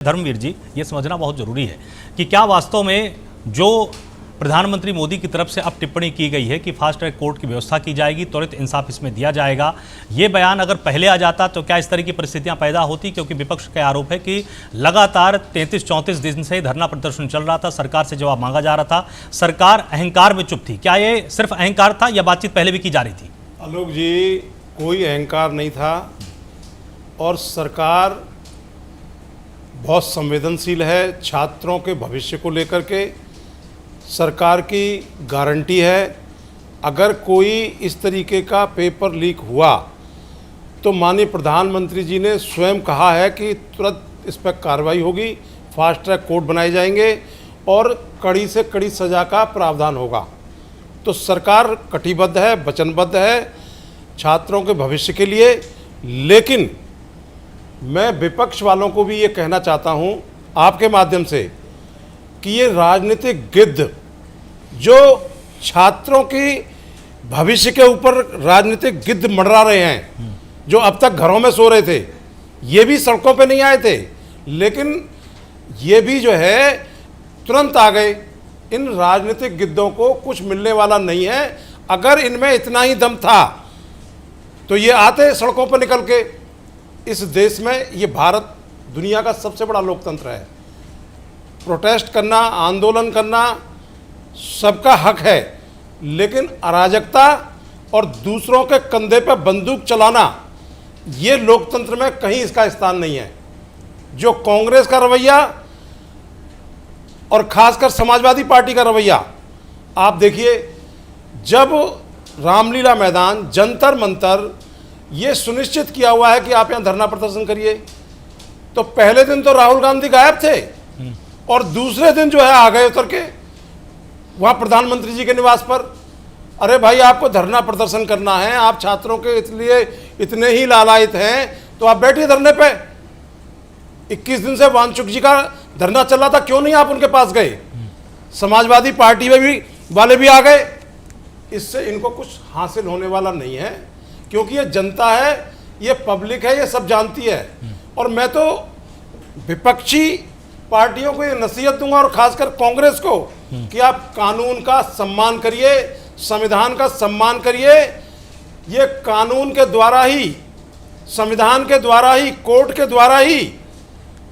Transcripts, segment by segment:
धर्मवीर जी, ये समझना बहुत जरूरी है कि क्या वास्तव में जो प्रधानमंत्री मोदी की तरफ से अब टिप्पणी की गई है कि फास्ट ट्रैक कोर्ट की व्यवस्था की जाएगी, त्वरित इंसाफ इसमें दिया जाएगा, ये बयान अगर पहले आ जाता तो क्या इस तरह की परिस्थितियां पैदा होती? क्योंकि विपक्ष का आरोप है कि लगातार 33-34 दिन से धरना प्रदर्शन चल रहा था, सरकार से जवाब मांगा जा रहा था, सरकार अहंकार में चुप थी। क्या ये सिर्फ अहंकार था या बातचीत पहले भी की जा रही थी? आलोक जी, कोई अहंकार नहीं था और सरकार बहुत संवेदनशील है। छात्रों के भविष्य को लेकर के सरकार की गारंटी है। अगर कोई इस तरीके का पेपर लीक हुआ तो माननीय प्रधानमंत्री जी ने स्वयं कहा है कि तुरंत इस पर कार्रवाई होगी, फास्ट ट्रैक कोर्ट बनाए जाएंगे और कड़ी से कड़ी सज़ा का प्रावधान होगा। तो सरकार कटिबद्ध है, वचनबद्ध है छात्रों के भविष्य के लिए। लेकिन मैं विपक्ष वालों को भी ये कहना चाहता हूँ आपके माध्यम से कि ये राजनीतिक गिद्ध जो छात्रों की भविष्य के ऊपर राजनीतिक गिद्ध मंडरा रहे हैं, जो अब तक घरों में सो रहे थे, ये भी सड़कों पे नहीं आए थे, लेकिन ये भी जो है तुरंत आ गए। इन राजनीतिक गिद्धों को कुछ मिलने वाला नहीं है। अगर इनमें इतना ही दम था तो ये आते सड़कों पर निकल के। इस देश में, ये भारत दुनिया का सबसे बड़ा लोकतंत्र है। प्रोटेस्ट करना, आंदोलन करना सबका हक है, लेकिन अराजकता और दूसरों के कंधे पर बंदूक चलाना, ये लोकतंत्र में कहीं इसका स्थान नहीं है। जो कांग्रेस का रवैया और खासकर समाजवादी पार्टी का रवैया आप देखिए, जब रामलीला मैदान, जंतर मंतर ये सुनिश्चित किया हुआ है कि आप यहाँ धरना प्रदर्शन करिए, तो पहले दिन तो राहुल गांधी गायब थे और दूसरे दिन जो है आ गए उतर के वहाँ प्रधानमंत्री जी के निवास पर। अरे भाई, आपको धरना प्रदर्शन करना है, आप छात्रों के इसलिए इतने ही लालायित हैं तो आप बैठिए धरने पे। 21 दिन से वांचुक जी का धरना चल रहा था, क्यों नहीं आप उनके पास गए? समाजवादी पार्टी में भी वाले भी आ गए। इससे इनको कुछ हासिल होने वाला नहीं है, क्योंकि ये जनता है, ये पब्लिक है, ये सब जानती है। और मैं तो विपक्षी पार्टियों को ये नसीहत दूंगा और खासकर कांग्रेस को कि आप कानून का सम्मान करिए, संविधान का सम्मान करिए। ये कानून के द्वारा ही, संविधान के द्वारा ही, कोर्ट के द्वारा ही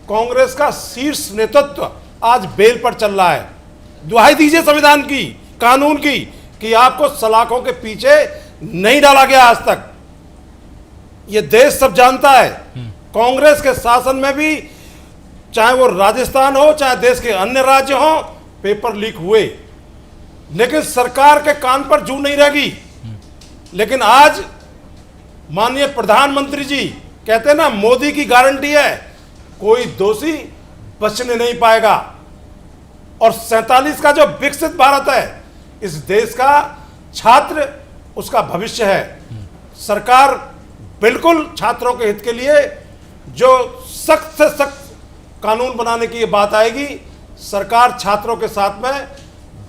कांग्रेस का शीर्ष नेतृत्व आज बेल पर चल रहा है। दुहाई दीजिए संविधान की, कानून की, कि आपको सलाखों के पीछे नहीं डाला गया आज तक। ये देश सब जानता है। कांग्रेस के शासन में भी, चाहे वो राजस्थान हो, चाहे देश के अन्य राज्य हो, पेपर लीक हुए, लेकिन सरकार के कान पर जू नहीं रहेगी। लेकिन आज माननीय प्रधानमंत्री जी कहते हैं ना, मोदी की गारंटी है, कोई दोषी बचने नहीं पाएगा। और 47 का जो विकसित भारत है, इस देश का छात्र उसका भविष्य है। सरकार बिल्कुल छात्रों के हित के लिए जो सख्त से सख्त कानून बनाने की ये बात आएगी, सरकार छात्रों के साथ में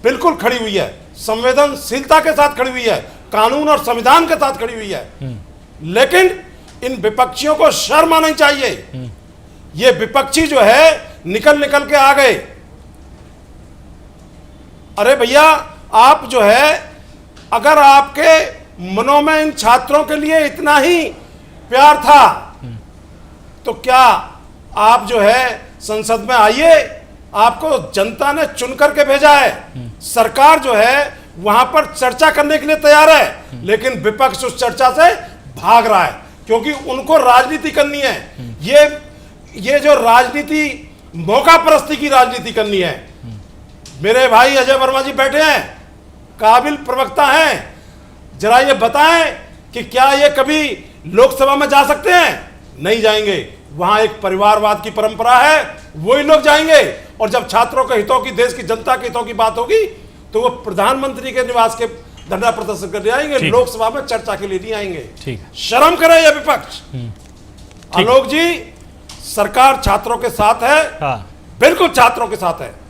बिल्कुल खड़ी हुई है, संवेदनशीलता के साथ खड़ी हुई है, कानून और संविधान के साथ खड़ी हुई है। लेकिन इन विपक्षियों को शर्म आनी चाहिए। ये विपक्षी जो है निकल के आ गए। अरे भैया, आप जो है, अगर आपके मनों में इन छात्रों के लिए इतना ही प्यार था तो क्या आप जो है संसद में आइए। आपको जनता ने चुन करके भेजा है। सरकार जो है वहां पर चर्चा करने के लिए तैयार है, लेकिन विपक्ष उस चर्चा से भाग रहा है, क्योंकि उनको राजनीति करनी है। ये जो राजनीति, मौका परस्ती की राजनीति करनी है। मेरे भाई अजय वर्मा जी बैठे हैं, काबिल प्रवक्ता हैं, जरा ये बताएं कि क्या ये कभी लोकसभा में जा सकते हैं? नहीं जाएंगे। वहां एक परिवारवाद की परंपरा है, वही लोग जाएंगे। और जब छात्रों के हितों की, देश की जनता के हितों की बात होगी तो वो प्रधानमंत्री के निवास के धरना प्रदर्शन करने आएंगे, लोकसभा में चर्चा के लिए नहीं आएंगे। शर्म करे ये विपक्ष। आलोक जी, सरकार छात्रों के साथ है। हाँ। बिल्कुल छात्रों के साथ है।